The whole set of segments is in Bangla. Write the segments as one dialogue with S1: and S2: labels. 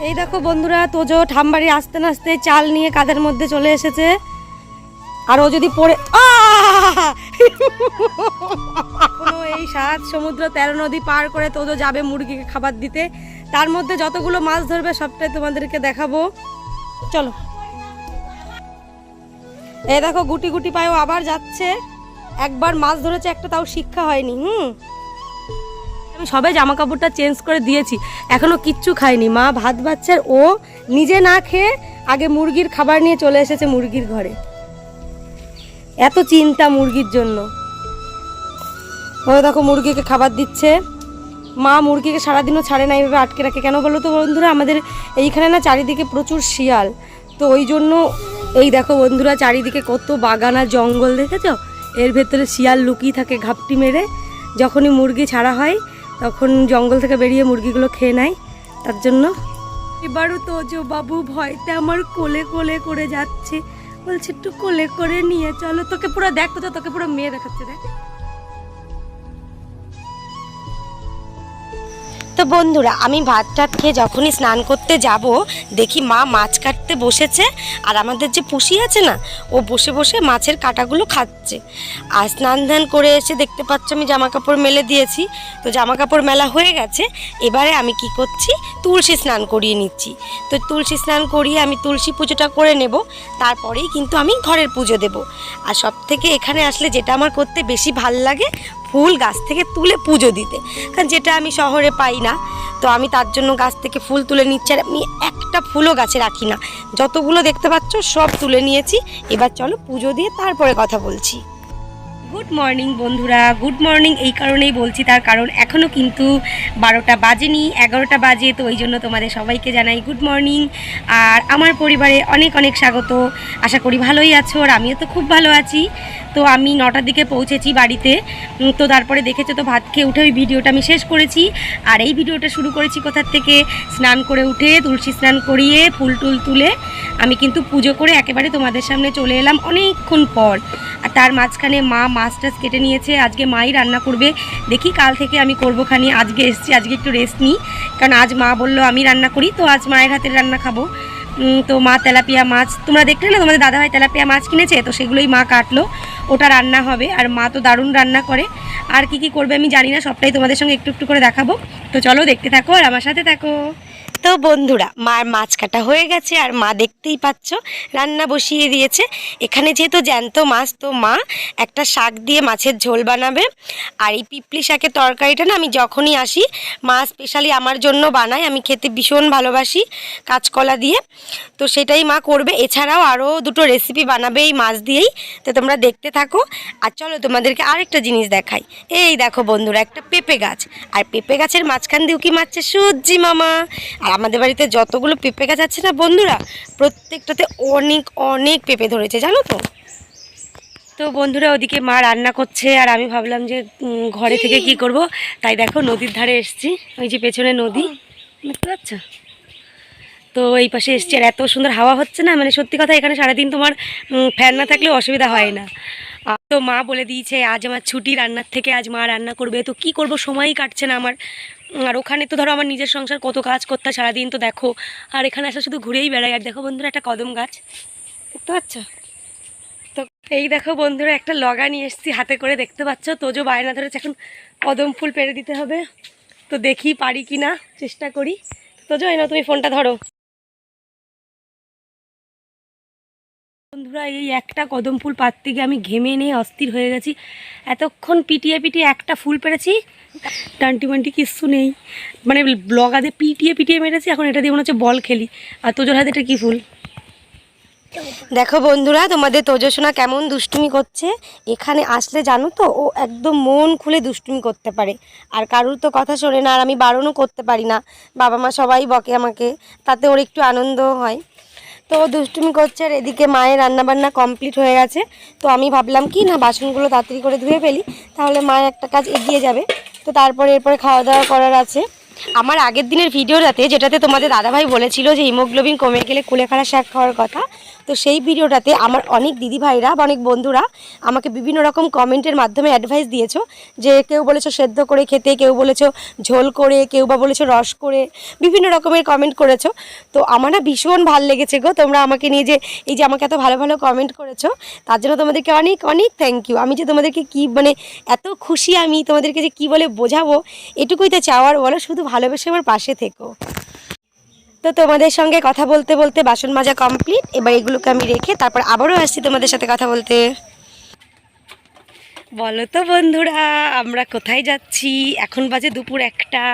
S1: এই দেখো বন্ধুরা, তোজো ঠামবাড়ি আসতে নাচতে চাল নিয়ে কাঁধের মধ্যে চলে এসেছে। আর ও যদি পড়ে এখনো এই 7 সমুদ্র 13 নদী পার করে তোজো যাবে মুরগিকে খাবার দিতে। তার মধ্যে যতগুলো মাছ ধরবে সবটাই তোমাদেরকে দেখাবো, চলো। এই দেখো গুটি গুটি পায়েও আবার যাচ্ছে। একবার মাছ ধরেছে একটা, তাও শিক্ষা হয়নি। আমি সবে জামা কাপড়টা চেঞ্জ করে দিয়েছি, এখনো কিচ্ছু খায়নি। মা ভাত বাচ্ছে, ও নিজে না খেয়ে আগে মুরগির খাবার নিয়ে চলে এসেছে মুরগির ঘরে। এত চিন্তা মুরগির জন্য। ও দেখো মুরগিকে খাবার দিচ্ছে। মা মুরগিকে সারাদিনও ছাড়ে না, এইভাবে আটকে রাখে। কেন বলো তো বন্ধুরা, আমাদের এইখানে না চারিদিকে প্রচুর শিয়াল, তো ওই জন্য। এই দেখো বন্ধুরা, চারিদিকে কত বাগান আর জঙ্গল, দেখেছো? এর ভেতরে শিয়াল লুকিয়ে থাকে ঘাপটি মেরে। যখনই মুরগি ছাড়া হয় তখন জঙ্গল থেকে বেরিয়ে মুরগিগুলো খেয়ে নেয়, তার জন্য। এবারও তোজো বাবু ভয়তে আমার কোলে কোলে করে যাচ্ছে, বলছে একটু কোলে করে নিয়ে চলো। তোকে পুরো দেখ, তো তোকে পুরো মেয়ে দেখাচ্ছে, দেখ। তো বন্ধুরা, আমি ভাত টাত খেয়ে যখনই স্নান করতে যাব, দেখি মা মাছ কাটতে বসেছে। আর আমাদের যে পুষি আছে না, ও বসে বসে মাছের কাঁটাগুলো খাচ্ছে। আর স্নান ধান করে এসে দেখতে পাচ্ছ আমি জামা কাপড় মেলে দিয়েছি। তো জামা কাপড় মেলা হয়ে গেছে, এবারে আমি কি করছি, তুলসী স্নান করিয়ে নিচ্ছি। তো তুলসী স্নান করিয়ে আমি তুলসী পুজোটা করে নেব, তারপরেই কিন্তু আমি ঘরের পুজো দেব। আর সব থেকে এখানে আসলে যেটা আমার করতে বেশি ভাল লাগে, ফুল গাছ থেকে তুলে পুজো দিতে, কারণ যেটা আমি শহরে পাই না। তো আমি তার জন্য গাছ থেকে ফুল তুলে নিচ্ছি। আর আমি একটা ফুলও গাছে রাখি না, যতগুলো দেখতে পাচ্ছ সব তুলে নিয়েছি। এবার চলো পুজো দিয়ে তারপরে কথা বলছি। গুড মর্নিং বন্ধুরা, গুড মর্নিং এই কারণেই বলছি, তার কারণ এখনও কিন্তু 12টা বাজেনি, 11টা বাজে। তো ওই জন্য তোমাদের সবাইকে জানাই গুড মর্নিং। আর আমার পরিবারে অনেক অনেক স্বাগত। আশা করি ভালোই আছো, আর আমিও তো খুব ভালো আছি। তো আমি 9টার দিকে পৌঁছেছি বাড়িতে। তো তারপরে দেখেছো তো, ভাত খেয়ে উঠে ওই ভিডিওটা আমি শেষ করেছি। আর এই ভিডিওটা শুরু করেছি কোথার থেকে, স্নান করে উঠে তুলসী স্নান করিয়ে ফুল টুল তুলে আমি কিন্তু পুজো করে একেবারে তোমাদের সামনে চলে এলাম অনেকক্ষণ পর। আর তার মাঝখানে মা মাছ টাছ কেটে নিয়েছে, আজকে মাই রান্না করবে। দেখি কাল থেকে আমি করবো খানি, আজকে এসছি, আজকে একটু রেস্ট নিই, কারণ আজ মা বললো আমি রান্না করি, তো আজ মায়ের হাতের রান্না খাবো। তো মা তেলাপিয়া মাছ, তোমরা দেখলে না তোমাদের দাদাভাই তেলাপিয়া মাছ কিনেছে, তো সেগুলোই মা কাটলো, ওটা রান্না হবে। আর মা তো দারুণ রান্না করে। আর কি কি করবে আমি জানি না, সবটাই তোমাদের সঙ্গে একটু একটু করে দেখাবো। তো চলো দেখতে থাকো আর আমার সাথে থাকো। তো বন্ধুরা, মার মাছ কাটা হয়ে গেছে, আর মা দেখতেই পাচ্ছ রান্না বসিয়ে দিয়েছে। এখানে যেহেতু জ্যান্ত মাছ, তো মা একটা শাক দিয়ে মাছের ঝোল বানাবে। আর এই পিপলি শাকের তরকারিটা না আমি যখনই আসি মা স্পেশালি আমার জন্য বানায়, আমি খেতে ভীষণ ভালোবাসি কাঁচকলা দিয়ে। তো সেটাই মা করবে, এছাড়াও আরও দুটো রেসিপি বানাবে এই মাছ দিয়েই। তো তোমরা দেখতে থাকো। আর চলো তোমাদেরকে আরেকটা জিনিস দেখাই। এই দেখো বন্ধুরা, একটা পেঁপে গাছ, আর পেঁপে গাছের মাঝখান দিয়ে উকি মারছে সূর্যি মামা। আর আমাদের বাড়িতে যতগুলো পেঁপে গাছ আছে না বন্ধুরা, প্রত্যেকটাতে অনেক অনেক পেঁপে ধরেছে, জানো তো। তো বন্ধুরা, ওদিকে মা রান্না করছে, আর আমি ভাবলাম যে ঘরে থেকে কি করব, তাই দেখো নদীর ধারে এসেছি। ওই যে পেছনে নদী, বুঝতে পারছো? তো এই পাশে এসছি, আর এত সুন্দর হাওয়া হচ্ছে না, মানে সত্যি কথা, এখানে সারাদিন তোমার ফ্যান না থাকলেও অসুবিধা হয় না। তো মা বলে দিয়েছে আজ আমার ছুটি রান্নার থেকে, আজ মা রান্না করবে। তো কি করব, সময়ই কাটছে না আমার। আর ওখানে তো ধরো আমার নিজের সংসার কত কাজ করতে হয় সারাদিন, তো দেখো। আর এখানে আসলে শুধু ঘুরেই বেড়াই। আর দেখো বন্ধুরা, একটা কদম গাছ দেখতে পাচ্ছ? তো এই দেখো বন্ধুরা, একটা লগা নিয়ে এসেছি হাতে করে, দেখতে পাচ্ছ? তোজো বায়না ধরেছে এখন কদম ফুল পেড়ে দিতে হবে। তো দেখি পারি কি না, চেষ্টা করি। তোজো, এই না তুমি ফোনটা ধরো। বন্ধুরা, এই একটা কদম ফুল পাততে গিয়ে আমি ঘেমে নিয়ে অস্থির হয়ে গেছি। এতক্ষণ পিটিয়ে পিটিয়ে একটা ফুল পেরেছি, টান্টি মান্টি কিচ্ছু নেই, মানে ব্লগাতে পিটিয়ে পিটিয়ে মেরেছি। এখন এটা দিয়ে মনে হচ্ছে বল খেলি। আর তোজোর হাতে এটা কী ফুল? দেখো বন্ধুরা, তোমাদের তোজসোনা কেমন দুষ্টুমি করছে। এখানে আসলে জানো তো, ও একদম মন খুলে দুষ্টুমি করতে পারে, আর কারুর তো কথা শোনে না। আর আমি বারণও করতে পারি না, বাবা মা সবাই বকে আমাকে, তাতে ওর একটু আনন্দও হয়। তো দুষ্টুমি করছে। আর এদিকে মায়ের রান্নাবান্না কমপ্লিট হয়ে গেছে। তো আমি ভাবলাম কি না, বাসনগুলো তাড়াতাড়ি করে ধুয়ে ফেলি, তাহলে মায়ের একটা কাজ এগিয়ে যাবে। তো তারপরে এরপরে খাওয়া দাওয়া করার আছে। আমার আগের দিনের ভিডিওটাতে যেটাতে তোমাদের দাদাভাই বলেছিল যে হিমোগ্লোবিন কমে গেলে কুলেখাড়া শাক খাওয়ার কথা, তো সেই ভিডিওটাতে আমার অনেক দিদিভাইরা বা অনেক বন্ধুরা আমাকে বিভিন্ন রকম কমেন্টের মাধ্যমে অ্যাডভাইস দিয়েছো, যে কেউ বলেছো সেদ্ধ করে খেতে, কেউ বলেছো ঝোল করে, কেউ বা বলেছো রস করে, বিভিন্ন রকমের কমেন্ট করেছো। তো আমার না ভীষণ ভালো লেগেছে গো, তোমরা আমাকে নিয়ে যে এই যে আমাকে এত ভালো ভালো কমেন্ট করেছো, তার জন্য তোমাদেরকে অনেক অনেক থ্যাংক ইউ। আমি যে তোমাদেরকে কি মানে এত খুশি, আমি তোমাদেরকে যে কি বলে বোঝাবো, এটুকুই তো চাওয়ার, বলো শুধু ভালোবেসে আমার পাশে থেকো। তো তোমাদের সঙ্গে কথা বলতে বলতে বাসন মাজা কমপ্লিট, এবার এগুলোকে আমি রেখে তারপর আবারও আসছি তোমাদের সাথে কথা বলতে। বলো তো বন্ধুরা, আমরা কোথায় যাচ্ছি? এখন বাজে দুপুর 1টা,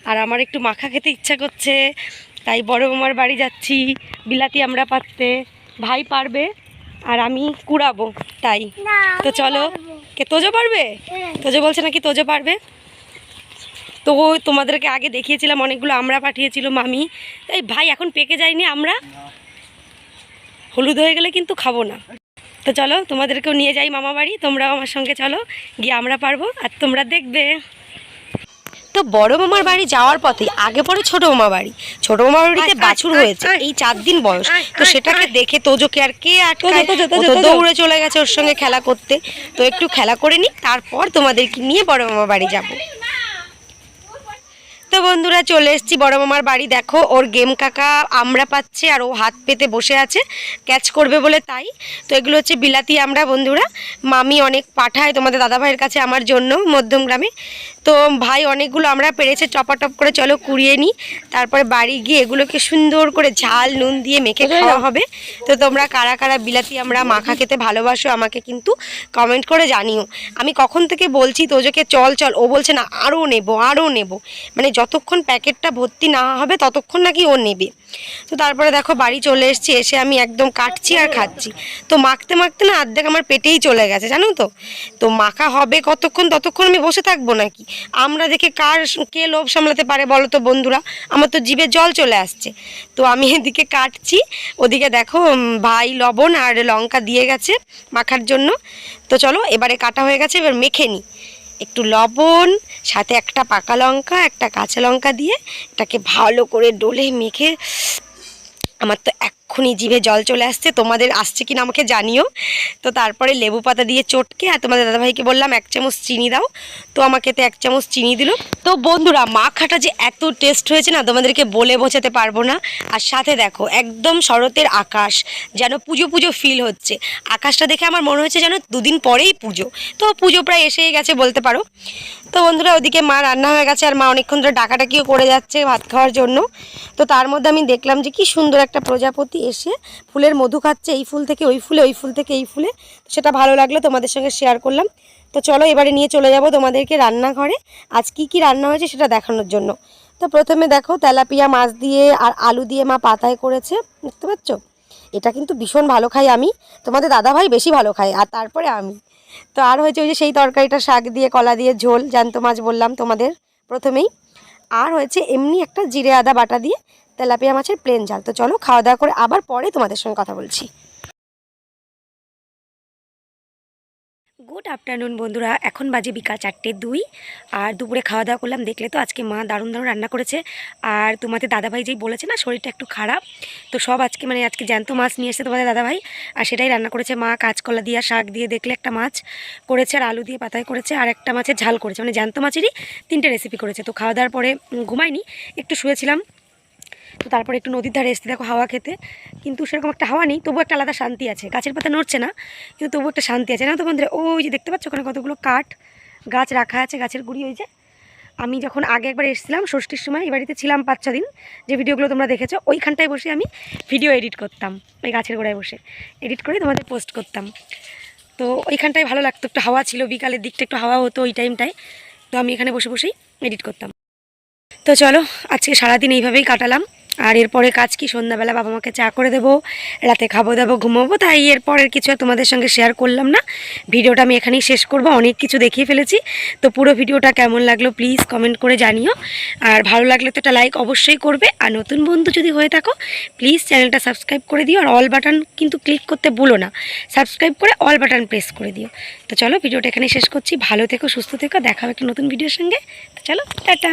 S1: আর আমার একটু মাখা খেতে ইচ্ছা করছে, তাই বড় মামার বাড়ি যাচ্ছি বিলাতি আমরা পাততে। ভাই পারবে আর আমি কুড়াবো, তাই তো চলো। কে তোজো পারবে? তোজো বলছে নাকি তোজো পারবে। তো তোমাদেরকে আগে দেখিয়েছিলাম অনেকগুলো আমরা পাঠিয়েছিল মামি, এই ভাই এখন পেকে যায়নি, আমরা হলুদ হয়ে গেলে কিন্তু খাবো না। তো চলো তোমাদেরকেও নিয়ে যাই মামা বাড়ি, তোমরাও আমার সঙ্গে চলো, গিয়ে আমরা পারবো আর তোমরা দেখবে। তো বড় মামার বাড়ি যাওয়ার পথে আগে পরে ছোট মামা বাড়ি, ছোট মামার বাড়িতে বাছুর হয়েছে এই 4 দিন বয়স, তো সেটাকে দেখে তোজোকে আর কে আটকায়, ও তো দৌড়ে চলে গেছে ওর সঙ্গে খেলা করতে। তো একটু খেলা করে নিই, তারপর তোমাদেরকে নিয়ে বড় মামার বাড়ি যাবো। তো বন্ধুরা চলে এসেছি বড় মামার বাড়ি। দেখো ওর গেম কাকা আমরা পাচ্ছে আর ও হাত পেতে বসে আছে ক্যাচ করবে বলে, তাই তো এগুলো হচ্ছে বিলাতি আমরা বন্ধুরা, মামি অনেক পাঠায় তোমাদের দাদাভাইয়ের কাছে আমার জন্য মধ্যমগ্রামে। তো ভাই অনেকগুলো আমরা পেরেছে চপাটপ করে, চলো কুড়িয়ে নিই, তারপরে বাড়ি গিয়ে এগুলোকে সুন্দর করে ঝাল নুন দিয়ে মেখে খাওয়া হবে। তো তোমরা কারা কারা বিলাতি আমরা মাখা খেতে ভালোবাসো আমাকে কিন্তু কমেন্ট করে জানিও। আমি কখন থেকে বলছি তোজোকে চল চল, ও বলছে না আরও নেবো আরও নেবো, মানে যতক্ষণ প্যাকেটটা ভর্তি না হবে ততক্ষণ নাকি ও নেবে। তো তারপরে দেখো বাড়ি চলে এসেছি, এসে আমি একদম কাটছি আর খাচ্ছি। তো মাখতে মাখতে না অর্ধেক আমার পেটেই চলে গেছে জানো তো। তো মাখা হবে কতক্ষণ, ততক্ষণ আমি বসে থাকবো নাকি? আমরা দেখে কে লোভ সামলাতে পারে বলো তো বন্ধুরা, আমার তো জিভে জল চলে আসছে। তো আমি এদিকে কাটছি, ওদিকে দেখো ভাই লবণ আর লঙ্কা দিয়ে গেছে মাখার জন্য। তো চলো এবারে কাটা হয়ে গেছে, এবার মেখে নিই। একটু লবণ, সাথে একটা পাকা লঙ্কা, একটা কাঁচা লঙ্কা দিয়ে এটাকে ভালো করে ডলে মেখে, আমার তো এক্ষুনি জিভে জল চলে আসছে, তোমাদের আসছে কিনা আমাকে জানিও। তো তারপরে লেবু পাতা দিয়ে চটকে, আর তোমাদের দাদাভাইকে বললাম 1 চামচ চিনি দাও, তো আমাকে তো 1 চামচ চিনি দিল। তো বন্ধুরা মাখাটা যে এত টেস্ট হয়েছে না তোমাদেরকে বলে বোঝাতে পারবো না। আর সাথে দেখো একদম শরতের আকাশ, যেন পুজো পুজো ফিল হচ্ছে। আকাশটা দেখে আমার মনে হচ্ছে যেন 2 দিন পরেই পুজো, তো পুজো প্রায় এসেই গেছে বলতে পারো। তো বন্ধুরা ওদিকে মা রান্না হয়ে গেছে, আর মা অনেকক্ষণ ধরে ডাকাটাকিও করে যাচ্ছে ভাত খাওয়ার জন্য। তো তার মধ্যে আমি দেখলাম যে কি সুন্দর একটা প্রজাপতি এসে ফুলের মধু খাচ্ছে, এই ফুল থেকে ওই ফুলে, ওই ফুল থেকে এই ফুলে। সেটা ভালো লাগলো, তোমাদের সঙ্গে শেয়ার করলাম। তো চলো এবারে নিয়ে চলে যাব তোমাদেরকে রান্নাঘরে, আজ কি রান্না হয়েছে সেটা দেখানোর জন্য। তো প্রথমে দেখো তেলাপিয়া মাছ দিয়ে আর আলু দিয়ে মা পাতায় করেছে, দেখতে পাচ্ছ। এটা কিন্তু ভীষণ ভালো খাই আমি, তোমাদের দাদাভাই বেশি ভালো খায়, আর তারপরে আমি। তো আর হয়েছে ওই যে সেই তরকারিটা, শাক দিয়ে কলা দিয়ে ঝোল, জ্যান্ত মাছ বললাম তোমাদের প্রথমেই। আর হয়েছে এমনি একটা জিরে আদা বাটা দিয়ে তেলাপিয়া মাছের প্লেন ঝাল। তো চলো খাওয়া দাওয়া করে আবার পরে তোমাদের সঙ্গে কথা বলছি। গুড আফটারনুন বন্ধুরা, এখন বাজে বিকাল 4:02, আর দুপুরে খাওয়া দাওয়া করলাম। দেখলে তো আজকে মা দারুণ দারুণ রান্না করেছে। আর তোমাদের দাদাভাই যেই বলেছে না শরীরটা একটু খারাপ, তো সব আজকে মানে আজকে জ্যান্ত মাছ নিয়ে এসেছে তোমাদের দাদাভাই, আর সেটাই রান্না করেছে মা। কাঁচকলা দিয়ে শাক দিয়ে দেখলে একটা মাছ করেছে, আর আলু দিয়ে পাতায় করেছে, আর একটা মাছের ঝাল করেছে, মানে জ্যান্ত মাছেরই 3টে রেসিপি করেছে। তো খাওয়া দাওয়ার পরে ঘুমাইনি, একটু শুয়েছিলাম। তো তারপরে একটু নদীর ধারে এসে দেখো হাওয়া খেতে, কিন্তু সেরকম একটা হাওয়া নেই, তবু একটা আলাদা শান্তি আছে। গাছের পাতা নড়ছে না, কিন্তু তবু একটা শান্তি আছে না তো বন্ধুরা। ওই যে দেখতে পাচ্ছ ওখানে কতগুলো কাঠ গাছ রাখা আছে, গাছের গুঁড়ি। ওই যে আমি যখন আগে একবার এসেছিলাম ষষ্ঠীর সময়, এই বাড়িতে ছিলাম 5-6 দিন, যে ভিডিওগুলো তোমরা দেখেছো, ওইখানটায় বসে আমি ভিডিও এডিট করতাম, ওই গাছের গোড়ায় বসে এডিট করে তোমাদের পোস্ট করতাম। তো ওইখানটায় ভালো লাগতো, একটু হাওয়া ছিল, বিকালের দিকটা একটু হাওয়া হতো ওই টাইমটায়। তো আমি এখানে বসে বসেই এডিট করতাম। তো চলো আজকে সারাদিন এইভাবেই কাটালাম। আর এরপরে কাজ কি, সন্ধ্যাবেলা বাবা মাকে চা করে দেবো, রাতে খাবো দাবো ঘুমোবো, তাই এরপরের কিছু তোমাদের সঙ্গে শেয়ার করলাম না। ভিডিওটা আমি এখানেই শেষ করব, অনেক কিছু দেখিয়ে ফেলেছি। তো পুরো ভিডিওটা কেমন লাগলো প্লিজ কমেন্ট করে জানিও, আর ভালো লাগলে তো একটা লাইক অবশ্যই করবে। আর নতুন বন্ধু যদি হয়ে থাকো প্লিজ চ্যানেলটা সাবস্ক্রাইব করে দিও, আর অল বাটন কিন্তু ক্লিক করতে ভুলো না, সাবস্ক্রাইব করে অল বাটন প্রেস করে দিও। তো চলো ভিডিওটা এখানেই শেষ করছি, ভালো থেকো সুস্থ থেকো, দেখা হবে একটা নতুন ভিডিওর সঙ্গে। তো চলো টাটা।